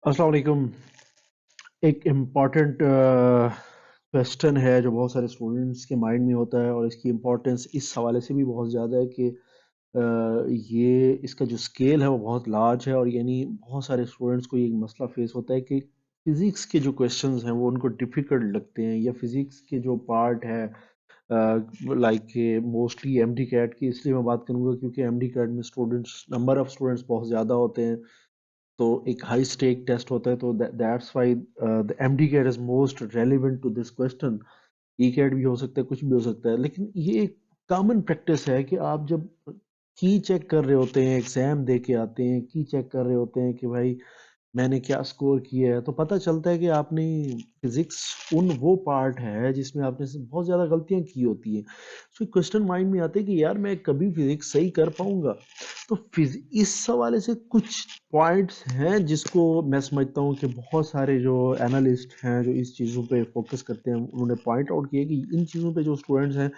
अस्सलाम वालेकुम। एक इम्पॉर्टेंट क्वेश्चन है जो बहुत सारे स्टूडेंट्स के माइंड में होता है, और इसकी इम्पोर्टेंस इस हवाले से भी बहुत ज़्यादा है कि ये इसका जो स्केल है वो बहुत लार्ज है, और यानी बहुत सारे स्टूडेंट्स को ये मसला फेस होता है कि फिज़िक्स के जो क्वेश्चंस हैं वो उनको डिफ़िकल्ट लगते हैं, या फिज़िक्स के जो पार्ट है लाइक मोस्टली एमडी कैट की इसलिए मैं बात करूँगा क्योंकि एमडी कैट में स्टूडेंट्स नंबर ऑफ़ स्टूडेंट्स बहुत ज़्यादा होते हैं। तो एक हाई स्टेक टेस्ट होता है, तो that's why the MDCAT is most relevant to this question. ECAT भी हो सकता है, कुछ भी हो सकता है, लेकिन ये एक कॉमन प्रैक्टिस है कि आप जब की चेक कर रहे होते हैं, एग्जाम दे के आते हैं, की चेक कर रहे होते हैं कि भाई मैंने क्या स्कोर किया है, तो पता चलता है कि आपने फिजिक्स उन वो पार्ट है जिसमें आपने से बहुत ज़्यादा गलतियां की होती हैं। सो क्वेश्चन माइंड में आते हैं कि यार मैं कभी फिजिक्स सही कर पाऊंगा। तो इस हवाले से कुछ पॉइंट्स हैं जिसको मैं समझता हूँ कि बहुत सारे जो एनालिस्ट हैं जो इस चीज़ों पे फोकस करते हैं, उन्होंने पॉइंट आउट किया कि इन चीज़ों पे जो स्टूडेंट्स हैं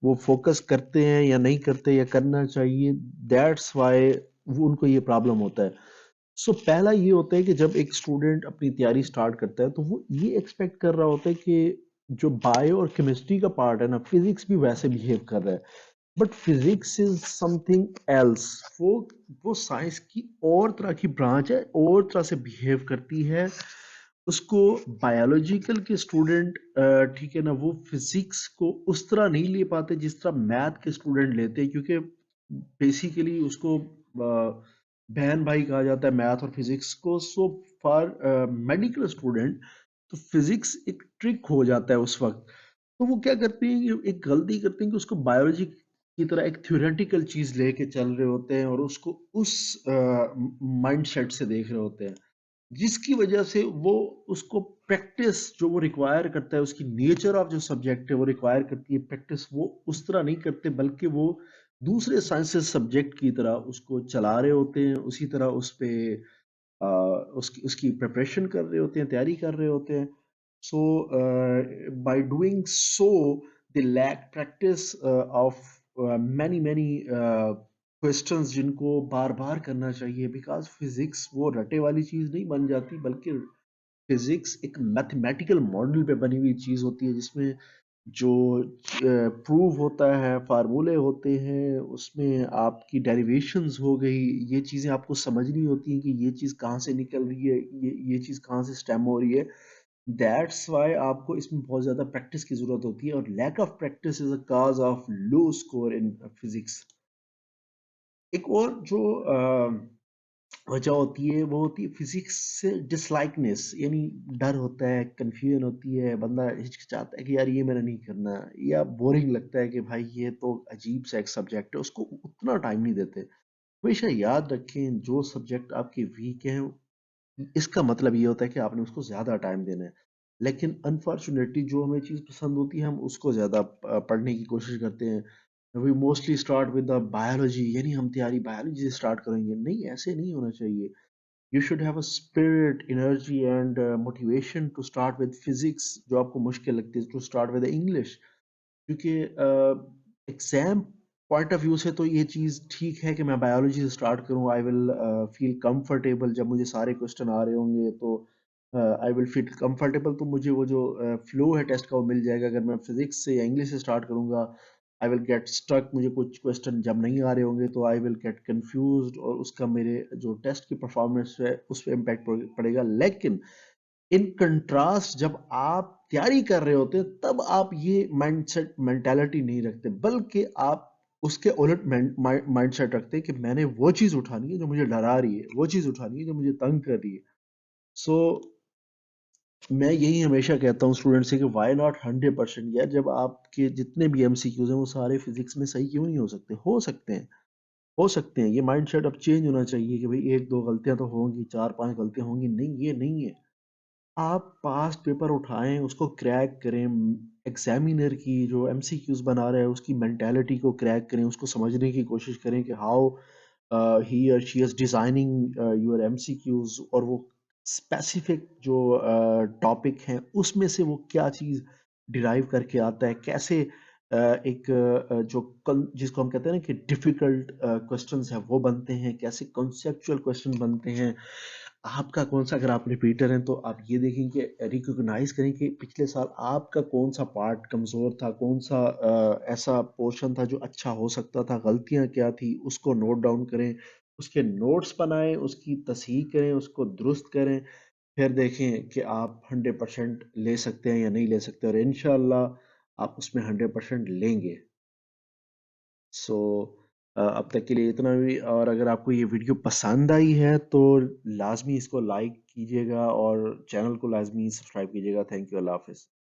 वो फोकस करते हैं या नहीं करते, या करना चाहिए। दैट्स वाई उनको ये प्रॉब्लम होता है। सो पहला ये होता है कि जब एक स्टूडेंट अपनी तैयारी स्टार्ट करता है तो वो ये एक्सपेक्ट कर रहा होता है कि जो बायो और केमिस्ट्री का पार्ट है ना, फिजिक्स भी वैसे बिहेव कर रहा है। But physics is something else. वो वो साइंस की और तरह की ब्रांच है, और तरह से बिहेव करती है। उसको बायोलॉजिकल के स्टूडेंट, ठीक है ना, वो फिजिक्स को उस तरह नहीं ले पाते जिस तरह मैथ के स्टूडेंट लेते हैं, क्योंकि बेसिकली उसको बहन भाई कहा जाता है मैथ और फिजिक्स को। सो फॉर मेडिकल स्टूडेंट तो फिजिक्स एक ट्रिक हो जाता है उस वक्त। तो वो क्या करते हैं कि एक गलती करते हैं कि उसको बायोलॉजी की तरह एक थ्योरेटिकल चीज लेके चल रहे होते हैं, और उसको उस माइंड सेट से देख रहे होते हैं, जिसकी वजह से वो उसको प्रैक्टिस जो वो रिक्वायर करता है, उसकी नेचर ऑफ जो सब्जेक्ट है वो रिक्वायर करती है प्रैक्टिस, वो उस तरह नहीं करते, बल्कि वो दूसरे साइंसेस सब्जेक्ट की तरह उसको चला रहे होते हैं, उसी तरह उस पे उसकी उसकी प्रिपरेशन कर रहे होते हैं, तैयारी कर रहे होते हैं। So by doing so they lack practice of many many questions जिनको बार बार करना चाहिए, बिकॉज फिजिक्स वो रटे वाली चीज नहीं बन जाती, बल्कि फिजिक्स एक मैथमेटिकल मॉडल पे बनी हुई चीज होती है, जिसमें जो प्रूव होता है, फार्मूले होते हैं, उसमें आपकी डेरिवेशंस हो गई, ये चीज़ें आपको समझनी होती हैं कि ये चीज़ कहाँ से निकल रही है, ये चीज़ कहाँ से स्टेम हो रही है। दैट्स वाई आपको इसमें बहुत ज़्यादा प्रैक्टिस की ज़रूरत होती है, और lack of practice is a cause of low score in physics. एक और जो वजह होती है वो होती है फिजिक्स से डिसलाइकनेस, यानी डर होता है, कंफ्यूजन होती है, बंदा हिचकिचाता है कि यार ये मैंने नहीं करना, या बोरिंग लगता है कि भाई ये तो अजीब सा एक सब्जेक्ट है, उसको उतना टाइम नहीं देते। हमेशा याद रखें जो सब्जेक्ट आपके वीक हैं, इसका मतलब ये होता है कि आपने उसको ज्यादा टाइम देना है। लेकिन अनफॉर्चुनेटली जो हमें चीज पसंद होती है हम उसको ज्यादा पढ़ने की कोशिश करते हैं। We mostly start with the biology, यानी हम तैयारी बायोलॉजी से स्टार्ट करेंगे। नहीं, ऐसे नहीं होना चाहिए। You should have a spirit, energy, and motivation to start with physics जो आपको मुश्किल लगती है, to start with English, क्योंकि एग्जाम पॉइंट ऑफ व्यू से तो ये चीज़ ठीक है कि मैं बायोलॉजी से स्टार्ट करूँ। आई विल फील कंफर्टेबल जब मुझे सारे क्वेश्चन आ रहे होंगे, तो आई विल फील कंफर्टेबल, तो मुझे वो जो फ्लो है टेस्ट का वो मिल जाएगा। अगर मैं फिजिक्स से या इंग्लिश से स्टार्ट करूंगा, आई विल गेट स्टक, मुझे कुछ क्वेश्चन जब नहीं आ रहे होंगे तो आई विल गेट कंफ्यूज्ड, और उसका मेरे जो टेस्ट की परफॉर्मेंस है उस पर इम्पैक्ट पड़ेगा। लेकिन इन कंट्रास्ट जब आप तैयारी कर रहे होते हैं तब आप ये माइंडसेट मेंटालिटी नहीं रखते, बल्कि आप उसके उलट माइंडसेट रखते हैं कि मैंने वो चीज उठानी है जो मुझे डरा रही है, वो चीज उठानी है जो मुझे तंग कर रही है। सो मैं यही हमेशा कहता हूँ स्टूडेंट से कि वाई नॉट 100%। यार जब आपके जितने भी एमसीक्यूज हैं वो सारे फिजिक्स में सही क्यों नहीं हो सकते? हो सकते हैं, हो सकते हैं। ये माइंडसेट अब चेंज होना चाहिए कि भाई एक दो गलतियां तो होंगी, चार पांच गलतियां होंगी, नहीं ये नहीं है। आप पास्ट पेपर उठाएं, उसको क्रैक करें, एग्जामिनर की जो एमसीक्यूज बना रहा है उसकी मेंटालिटी को क्रैक करें, उसको समझने की कोशिश करें कि हाउ ही और she is designing your MCQs, और वो स्पेसिफिक जो टॉपिक हैं उसमें से वो क्या चीज डिराइव करके आता है, कैसे एक जो जिसको हम कहते हैं ना कि डिफिकल्ट क्वेश्चंस है वो बनते हैं, कैसे कॉन्सेप्चुअल क्वेश्चन बनते हैं। آپ کا کون سا، اگر آپ ریپیٹر ہیں تو آپ یہ دیکھیں کہ ریکگنائز کریں کہ پچھلے سال آپ کا کون سا پارٹ کمزور تھا، کون سا ایسا پورشن تھا جو اچھا ہو سکتا تھا، غلطیاں کیا تھی، اس کو نوٹ ڈاؤن کریں، اس کے نوٹس بنائیں، اس کی تصحیح کریں، اس کو درست کریں، پھر دیکھیں کہ آپ 100% لے سکتے ہیں یا نہیں لے سکتے، اور انشاءاللہ آپ اس میں 100% لیں گے. سو اب تک کے لیے اتنا بھی، اور اگر آپ کو یہ ویڈیو پسند آئی ہے تو لازمی اس کو لائک کیجیے گا اور چینل کو لازمی سبسکرائب کیجیے گا. تھینک یو، اللہ حافظ.